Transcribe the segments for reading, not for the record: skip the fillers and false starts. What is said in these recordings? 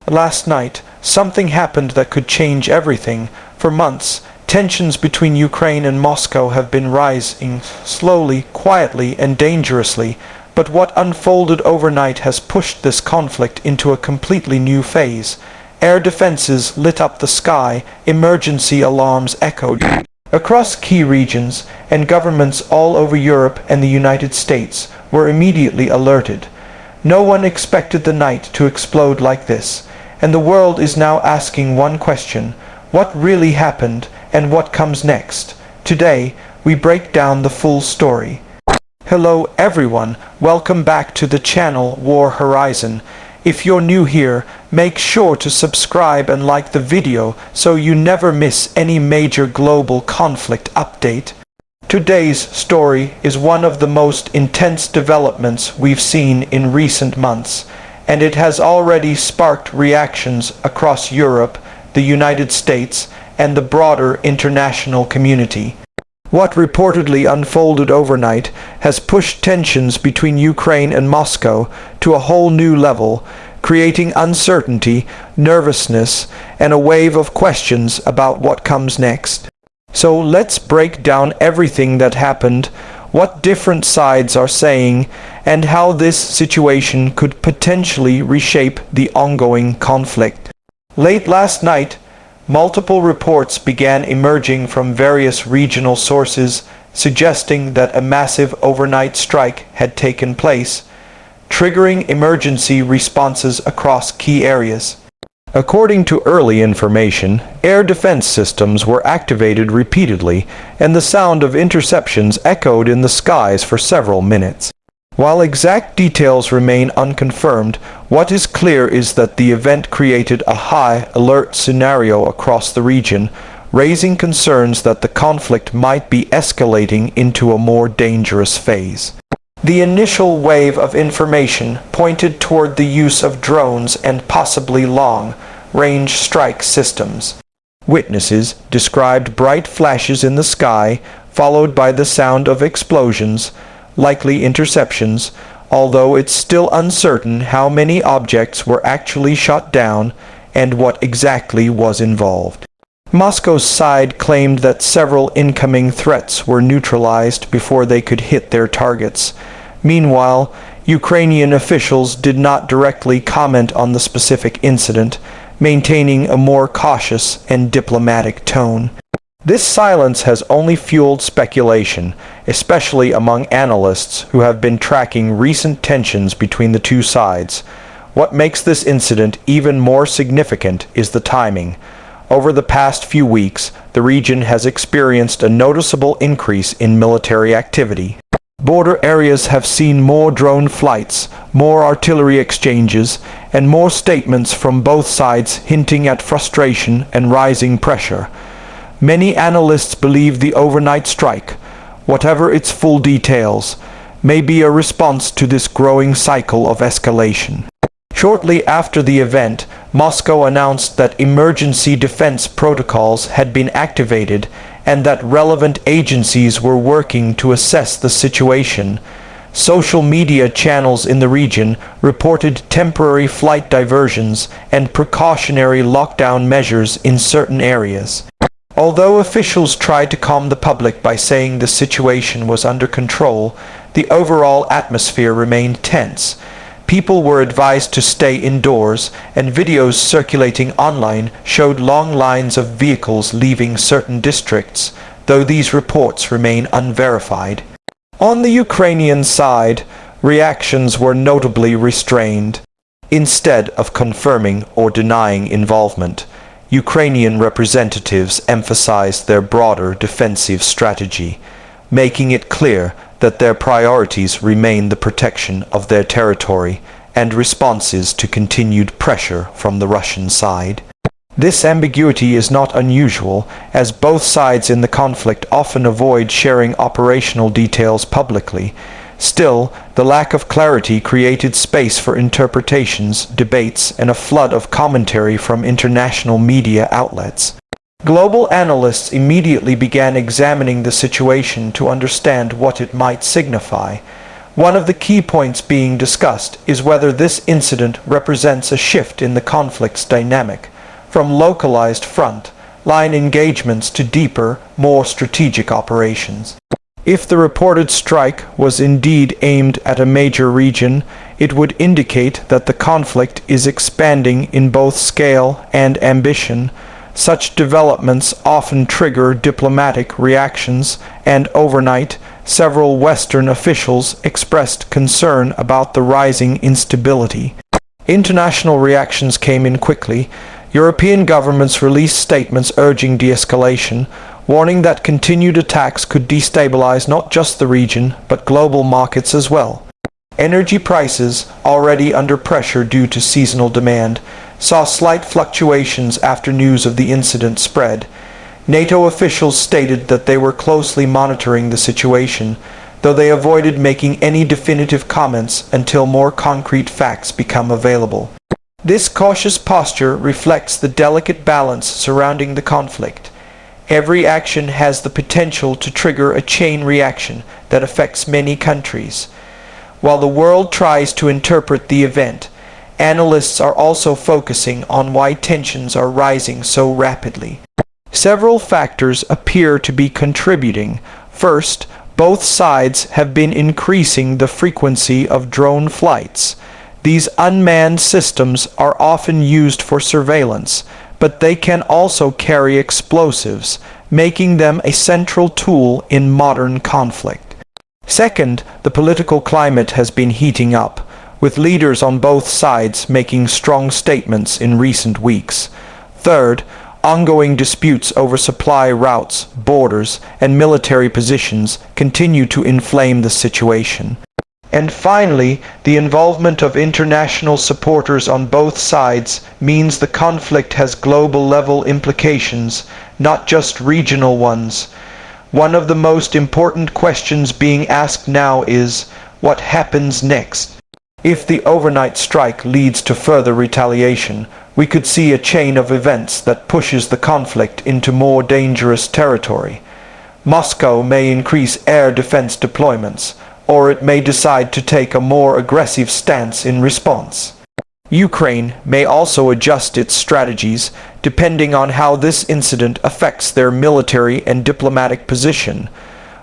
Last night, something happened that could change everything. For months, tensions between Ukraine and Moscow have been rising slowly, quietly, and dangerously, but what unfolded overnight has pushed this conflict into a completely new phase. Air defenses lit up the sky, emergency alarms echoed across key regions, and governments all over Europe and the United States were immediately alerted. No one expected the night to explode like this, and the world is now asking one question: what really happened and what comes next? Today, we break down the full story. Hello everyone, welcome back to the channel War Horizon. If you're new here, make sure to subscribe and like the video so you never miss any major global conflict update. Today's story is one of the most intense developments we've seen in recent months, and it has already sparked reactions across Europe, the United States, and the broader international community. What reportedly unfolded overnight has pushed tensions between Ukraine and Moscow to a whole new level, creating uncertainty, nervousness, and a wave of questions about what comes next. So let's break down everything that happened, what different sides are saying, and how this situation could potentially reshape the ongoing conflict. Late last night, multiple reports began emerging from various regional sources suggesting that a massive overnight strike had taken place, triggering emergency responses across key areas. According to early information, air defense systems were activated repeatedly, and the sound of interceptions echoed in the skies for several minutes. While exact details remain unconfirmed, what is clear is that the event created a high alert scenario across the region, raising concerns that the conflict might be escalating into a more dangerous phase. The initial wave of information pointed toward the use of drones and possibly long-range strike systems. Witnesses described bright flashes in the sky, followed by the sound of explosions, likely interceptions, although it's still uncertain how many objects were actually shot down and what exactly was involved. Moscow's side claimed that several incoming threats were neutralized before they could hit their targets. Meanwhile, Ukrainian officials did not directly comment on the specific incident, maintaining a more cautious and diplomatic tone. This silence has only fueled speculation, especially among analysts who have been tracking recent tensions between the two sides. What makes this incident even more significant is the timing. Over the past few weeks, the region has experienced a noticeable increase in military activity. Border areas have seen more drone flights, more artillery exchanges, and more statements from both sides hinting at frustration and rising pressure. Many analysts believe the overnight strike, whatever its full details, may be a response to this growing cycle of escalation. Shortly after the event, Moscow announced that emergency defense protocols had been activated and that relevant agencies were working to assess the situation. Social media channels in the region reported temporary flight diversions and precautionary lockdown measures in certain areas. Although officials tried to calm the public by saying the situation was under control, the overall atmosphere remained tense. People were advised to stay indoors, and videos circulating online showed long lines of vehicles leaving certain districts, though these reports remain unverified. On the Ukrainian side, reactions were notably restrained. Instead of confirming or denying involvement, Ukrainian representatives emphasized their broader defensive strategy, making it clear that their priorities remain the protection of their territory and responses to continued pressure from the Russian side. This ambiguity is not unusual, as both sides in the conflict often avoid sharing operational details publicly. Still, the lack of clarity created space for interpretations, debates, and a flood of commentary from international media outlets. Global analysts immediately began examining the situation to understand what it might signify. One of the key points being discussed is whether this incident represents a shift in the conflict's dynamic, from localized front-line engagements to deeper, more strategic operations. If the reported strike was indeed aimed at a major region, it would indicate that the conflict is expanding in both scale and ambition. Such developments often trigger diplomatic reactions, and overnight, several Western officials expressed concern about the rising instability. International reactions came in quickly. European governments released statements urging de-escalation, warning that continued attacks could destabilize not just the region, but global markets as well. Energy prices, already under pressure due to seasonal demand, saw slight fluctuations after news of the incident spread. NATO officials stated that they were closely monitoring the situation, though they avoided making any definitive comments until more concrete facts become available. This cautious posture reflects the delicate balance surrounding the conflict. Every action has the potential to trigger a chain reaction that affects many countries. While the world tries to interpret the event, analysts are also focusing on why tensions are rising so rapidly. Several factors appear to be contributing. First, both sides have been increasing the frequency of drone flights. These unmanned systems are often used for surveillance, but they can also carry explosives, making them a central tool in modern conflict. Second, the political climate has been heating up, with leaders on both sides making strong statements in recent weeks. Third, ongoing disputes over supply routes, borders, and military positions continue to inflame the situation. And finally, the involvement of international supporters on both sides means the conflict has global-level implications, not just regional ones. One of the most important questions being asked now is, what happens next? If the overnight strike leads to further retaliation, we could see a chain of events that pushes the conflict into more dangerous territory. Moscow may increase air defense deployments, or it may decide to take a more aggressive stance in response. Ukraine may also adjust its strategies depending on how this incident affects their military and diplomatic position.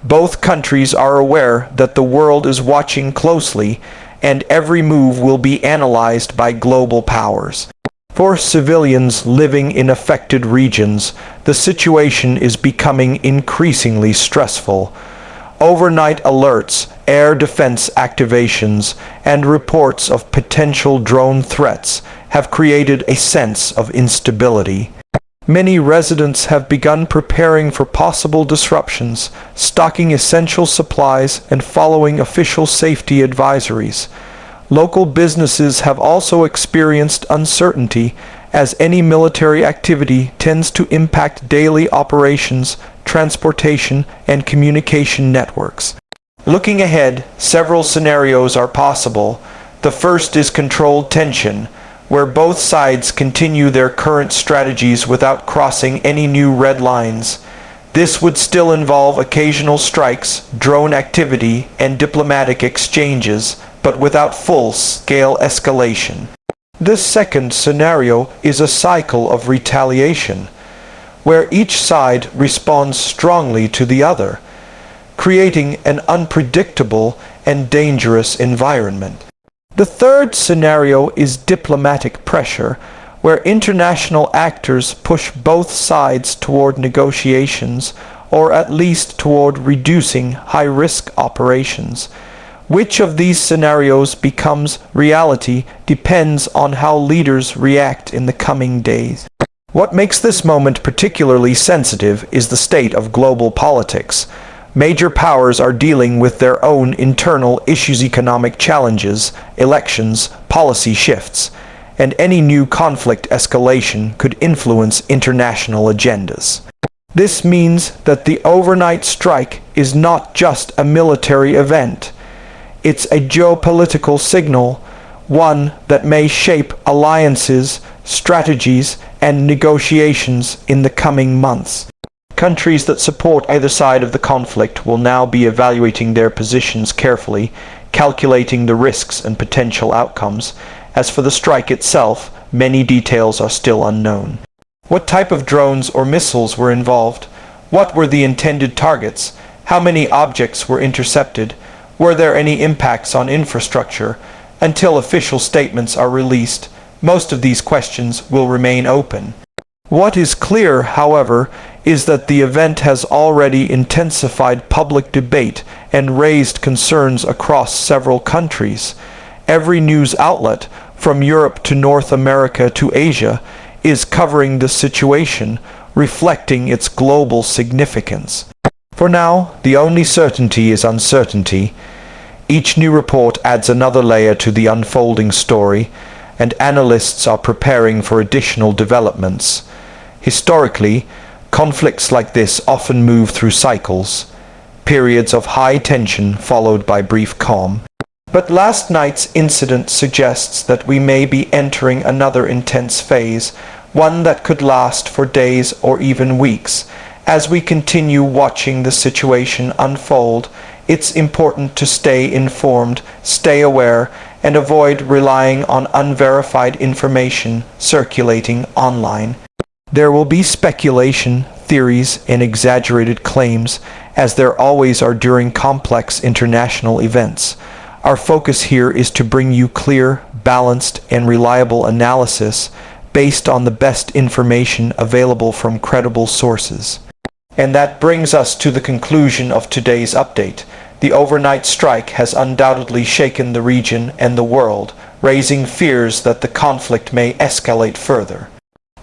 Both countries are aware that the world is watching closely, and every move will be analyzed by global powers. For civilians living in affected regions, the situation is becoming increasingly stressful. Overnight alerts, air defense activations, and reports of potential drone threats have created a sense of instability. Many residents have begun preparing for possible disruptions, stocking essential supplies and following official safety advisories. Local businesses have also experienced uncertainty, as any military activity tends to impact daily operations, transportation, and communication networks. Looking ahead, several scenarios are possible. The first is controlled tension, where both sides continue their current strategies without crossing any new red lines. This would still involve occasional strikes, drone activity, and diplomatic exchanges, but without full-scale escalation. The second scenario is a cycle of retaliation, where each side responds strongly to the other, creating an unpredictable and dangerous environment. The third scenario is diplomatic pressure, where international actors push both sides toward negotiations, or at least toward reducing high-risk operations. Which of these scenarios becomes reality depends on how leaders react in the coming days. What makes this moment particularly sensitive is the state of global politics. Major powers are dealing with their own internal issues, economic challenges, elections, policy shifts, and any new conflict escalation could influence international agendas. This means that the overnight strike is not just a military event. It's a geopolitical signal, one that may shape alliances, strategies, and negotiations in the coming months. Countries that support either side of the conflict will now be evaluating their positions carefully, calculating the risks and potential outcomes. As for the strike itself, many details are still unknown. What type of drones or missiles were involved? What were the intended targets? How many objects were intercepted? Were there any impacts on infrastructure? Until official statements are released, most of these questions will remain open. What is clear, however, is that the event has already intensified public debate and raised concerns across several countries. Every news outlet, from Europe to North America to Asia, is covering the situation, reflecting its global significance. For now, the only certainty is uncertainty. Each new report adds another layer to the unfolding story, and analysts are preparing for additional developments. Historically, conflicts like this often move through cycles, periods of high tension followed by brief calm. But last night's incident suggests that we may be entering another intense phase, one that could last for days or even weeks. As we continue watching the situation unfold, it's important to stay informed, stay aware, and avoid relying on unverified information circulating online. There will be speculation, theories, and exaggerated claims, as there always are during complex international events. Our focus here is to bring you clear, balanced, and reliable analysis based on the best information available from credible sources. And that brings us to the conclusion of today's update. The overnight strike has undoubtedly shaken the region and the world, raising fears that the conflict may escalate further.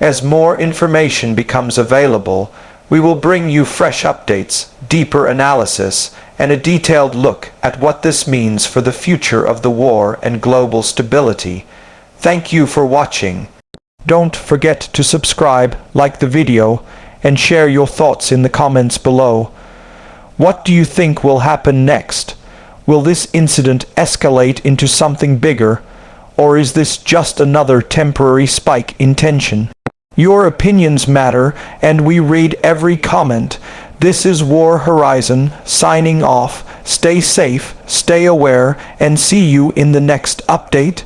As more information becomes available, we will bring you fresh updates, deeper analysis, and a detailed look at what this means for the future of the war and global stability. Thank you for watching. Don't forget to subscribe, like the video, and share your thoughts in the comments below. What do you think will happen next? Will this incident escalate into something bigger, or is this just another temporary spike in tension? Your opinions matter, and we read every comment. This is War Horizon, signing off. Stay safe, stay aware, and see you in the next update.